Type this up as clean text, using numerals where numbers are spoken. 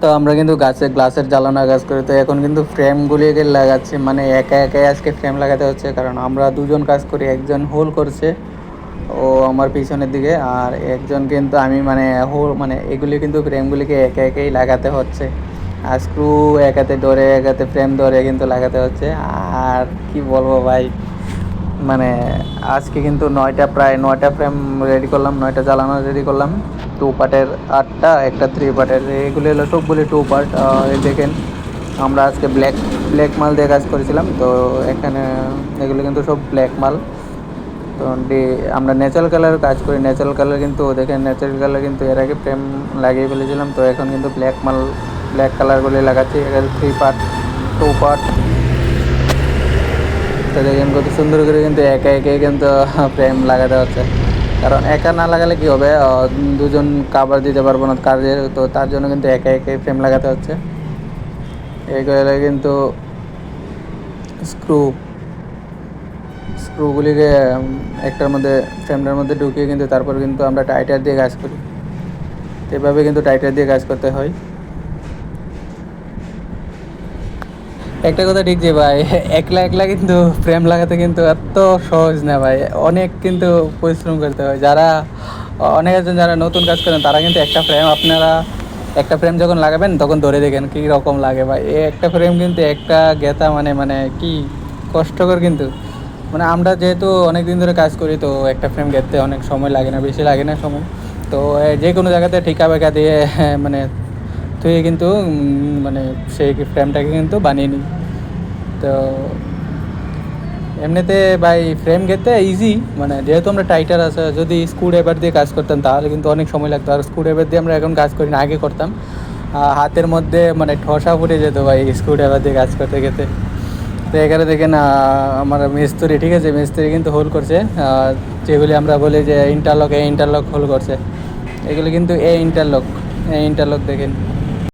তো আমরা কিন্তু গাছের গ্লাসের জ্বালানো কাজ করি, তো এখন কিন্তু ফ্রেমগুলিকে লাগাচ্ছি, মানে একা একাই আজকে ফ্রেম লাগাতে হচ্ছে, কারণ আমরা দুজন কাজ করি, একজন হোল করছে ও আমার পিছনের দিকে, আর একজন কিন্তু আমি মানে হোল মানে এগুলি কিন্তু ফ্রেমগুলিকে একা একাই লাগাতে হচ্ছে, আর স্ক্রু এক হাতে ধরে এক হাতে ফ্রেম ধরে কিন্তু লাগাতে হচ্ছে। আর কি বলবো ভাই, মানে আজকে কিন্তু প্রায় নয়টা ফ্রেম রেডি করলাম, 9টা জ্বালানো রেডি করলাম, 2 পার্টের 8টা, একটা 3 পার্টের, এগুলি হলো সবগুলি 2 পার্ট। এই দেখেন আমরা আজকে ব্ল্যাক মাল দিয়ে কাজ করেছিলাম, তো এখানে এগুলো কিন্তু সব ব্ল্যাক মাল। তো আমরা ন্যাচারাল কালার কাজ করি, ন্যাচারাল কালার কিন্তু দেখেন, ন্যাচারাল কালার কিন্তু এর আগে ফ্রেম লাগিয়ে ফেলেছিলাম, তো এখন কিন্তু ব্ল্যাক কালারগুলি লাগাচ্ছি। এখানে 3 পার্ট 2 পার্ট, তো দেখেন কত সুন্দর করে কিন্তু একা একাই কিন্তু ফ্রেম লাগাতে হচ্ছে, কারণ একা না লাগালে কী হবে, দুজন কাভার দিতে পারবো না কাজের, তো তার জন্য কিন্তু একা একাই ফ্রেম লাগাতে হচ্ছে। এইগুলো কিন্তু স্ক্রুগুলিকে একটার মধ্যে ফ্রেমটার মধ্যে ঢুকিয়ে কিন্তু তারপর কিন্তু আমরা টাইটার দিয়ে কাজ করি, এভাবে কিন্তু টাইটার দিয়ে কাজ করতে হয়। একটা কথা ঠিক যে ভাই, একলা একলা কিন্তু ফ্রেম লাগাতে কিন্তু এত সহজ না ভাই, অনেক কিন্তু পরিশ্রম করতে হয়। অনেক একজন যারা নতুন কাজ করেন তারা কিন্তু একটা ফ্রেম যখন লাগাবেন তখন ধরে দেখেন কী রকম লাগে ভাই, একটা ফ্রেম কিন্তু একটা গেঁথা মানে মানে কি কষ্টকর কিন্তু। মানে আমরা যেহেতু অনেক দিন ধরে কাজ করি, তো একটা ফ্রেম গেঁথতে অনেক সময় লাগে না, বেশি লাগে না সময়, তো যে কোনো জায়গাতে ঠিকা বেঁকা দিয়ে মানে তুই কিন্তু মানে সেই ফ্রেমটাকে কিন্তু বানিয়ে নিই। তো এমনিতে ভাই ফ্রেম গেতে ইজি, মানে যেহেতু আমরা টাইটার আছে, যদি স্ক্রুড্রাইভার দিয়ে কাজ করতাম তাহলে কিন্তু অনেক সময় লাগতো, আর স্ক্রুড্রাইভার দিয়ে আমরা এখন কাজ করি না, আগে করতাম। হাতের মধ্যে মানে ঠসা ফুটে যেত ভাই স্ক্রুড্রাইভার দিয়ে কাজ করতে গেতে। তো এখানে দেখেন আমার মিস্ত্রি, ঠিক আছে, মিস্ত্রি কিন্তু হোল করছে, যেগুলি আমরা বলি যে ইন্টারলক হোল করছে, এগুলি কিন্তু এই ইন্টারলক দেখেন।